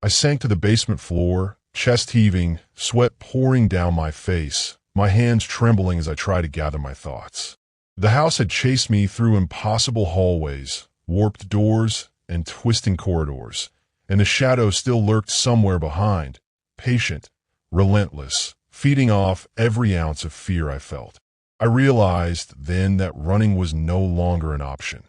I sank to the basement floor, chest heaving, sweat pouring down my face, my hands trembling as I tried to gather my thoughts. The house had chased me through impossible hallways, warped doors, and twisting corridors, and the shadow still lurked somewhere behind, patient, relentless, feeding off every ounce of fear I felt. I realized then that running was no longer an option.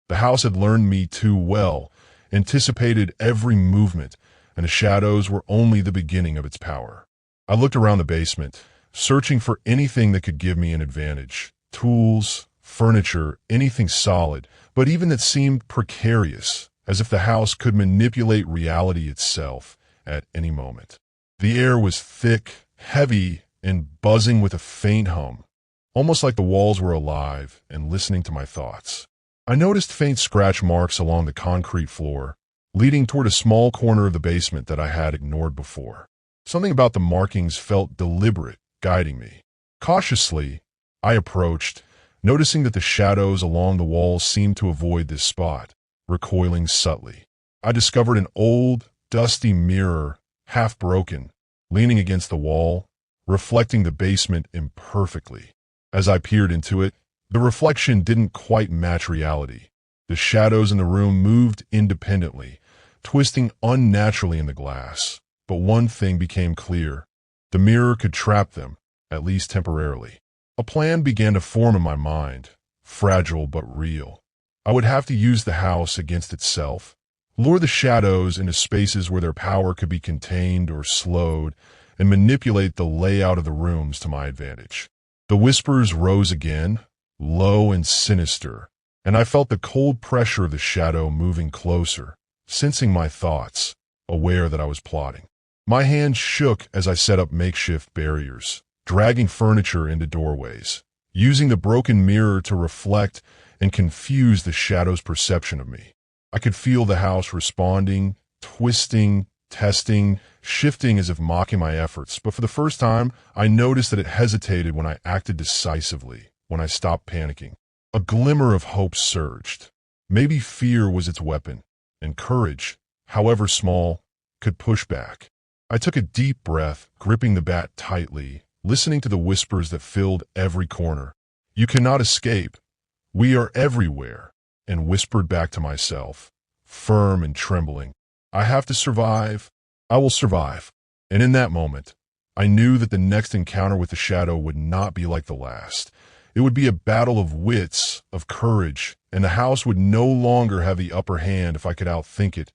The house had learned me too well, anticipated every movement, and the shadows were only the beginning of its power. I looked around the basement, searching for anything that could give me an advantage. Tools, furniture, anything solid, but even that seemed precarious, as if the house could manipulate reality itself at any moment. The air was thick, heavy, and buzzing with a faint hum, almost like the walls were alive and listening to my thoughts. I noticed faint scratch marks along the concrete floor, leading toward a small corner of the basement that I had ignored before. Something about the markings felt deliberate, guiding me. Cautiously, I approached, noticing that the shadows along the walls seemed to avoid this spot, recoiling subtly. I discovered an old, dusty mirror, half broken, leaning against the wall, reflecting the basement imperfectly. As I peered into it, the reflection didn't quite match reality. The shadows in the room moved independently, twisting unnaturally in the glass. But one thing became clear. The mirror could trap them, at least temporarily. A plan began to form in my mind, fragile but real. I would have to use the house against itself, lure the shadows into spaces where their power could be contained or slowed, and manipulate the layout of the rooms to my advantage. The whispers rose again, low and sinister, and I felt the cold pressure of the shadow moving closer, sensing my thoughts, aware that I was plotting. My hands shook as I set up makeshift barriers, dragging furniture into doorways, using the broken mirror to reflect and confuse the shadow's perception of me. I could feel the house responding, twisting, testing, shifting as if mocking my efforts, but for the first time, I noticed that it hesitated when I acted decisively, when I stopped panicking. A glimmer of hope surged. Maybe fear was its weapon, and courage, however small, could push back. I took a deep breath, gripping the bat tightly, listening to the whispers that filled every corner. "You cannot escape. We are everywhere," and whispered back to myself, firm and trembling. "I have to survive. I will survive." And in that moment, I knew that the next encounter with the shadow would not be like the last. It would be a battle of wits, of courage, and the house would no longer have the upper hand if I could outthink it,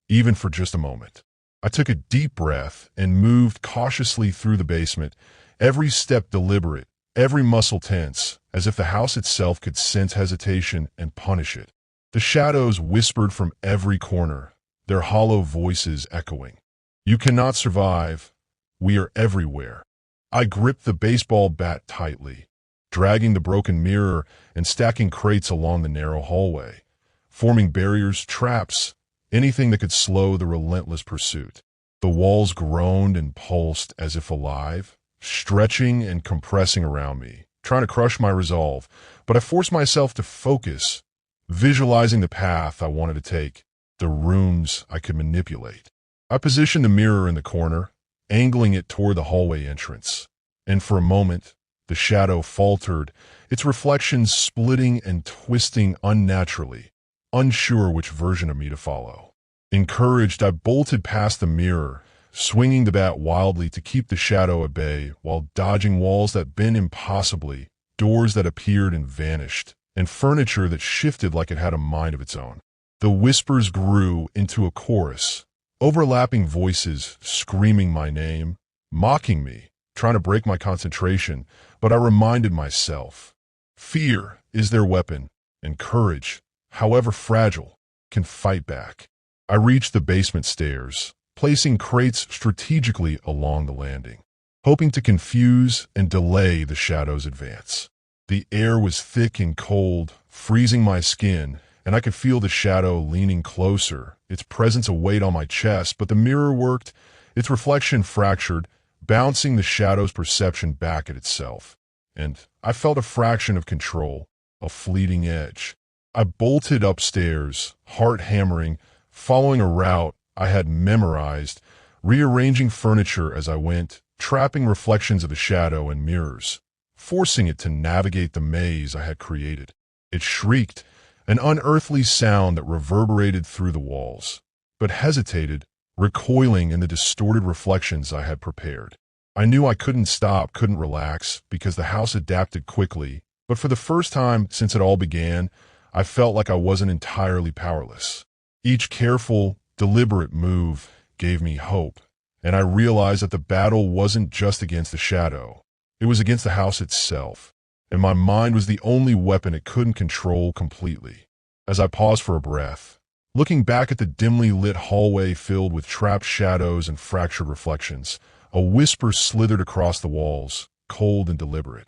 even for just a moment. I took a deep breath and moved cautiously through the basement, every step deliberate, every muscle tense, as if the house itself could sense hesitation and punish it. The shadows whispered from every corner, their hollow voices echoing. "You cannot survive. We are everywhere." I gripped the baseball bat tightly, dragging the broken mirror and stacking crates along the narrow hallway, forming barriers, traps, anything that could slow the relentless pursuit. The walls groaned and pulsed as if alive, stretching and compressing around me, trying to crush my resolve, but I forced myself to focus, visualizing the path I wanted to take, the rooms I could manipulate. I positioned the mirror in the corner, angling it toward the hallway entrance, and for a moment, the shadow faltered, its reflection splitting and twisting unnaturally, unsure which version of me to follow. Encouraged, I bolted past the mirror, swinging the bat wildly to keep the shadow at bay while dodging walls that bent impossibly, doors that appeared and vanished, and furniture that shifted like it had a mind of its own. The whispers grew into a chorus, overlapping voices screaming my name, mocking me, trying to break my concentration, but I reminded myself, fear is their weapon, and courage, however fragile, can fight back. I reached the basement stairs, placing crates strategically along the landing, hoping to confuse and delay the shadow's advance. The air was thick and cold, freezing my skin, and I could feel the shadow leaning closer, its presence a weight on my chest, but the mirror worked, its reflection fractured, bouncing the shadow's perception back at itself. And I felt a fraction of control, a fleeting edge. I bolted upstairs, heart hammering, following a route I had memorized, rearranging furniture as I went, trapping reflections of the shadow in mirrors, forcing it to navigate the maze I had created. It shrieked, an unearthly sound that reverberated through the walls, but hesitated, recoiling in the distorted reflections I had prepared. I knew I couldn't stop, couldn't relax, because the house adapted quickly, but for the first time since it all began, I felt like I wasn't entirely powerless. Each careful, deliberate move gave me hope, and I realized that the battle wasn't just against the shadow. It was against the house itself, and my mind was the only weapon it couldn't control completely. As I paused for a breath, looking back at the dimly lit hallway filled with trapped shadows and fractured reflections, a whisper slithered across the walls, cold and deliberate.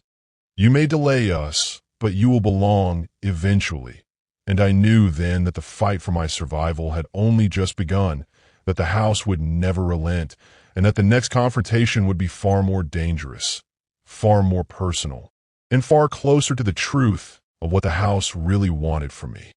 "You may delay us, but you will belong eventually." And I knew then that the fight for my survival had only just begun, that the house would never relent, and that the next confrontation would be far more dangerous, far more personal, and far closer to the truth of what the house really wanted from me.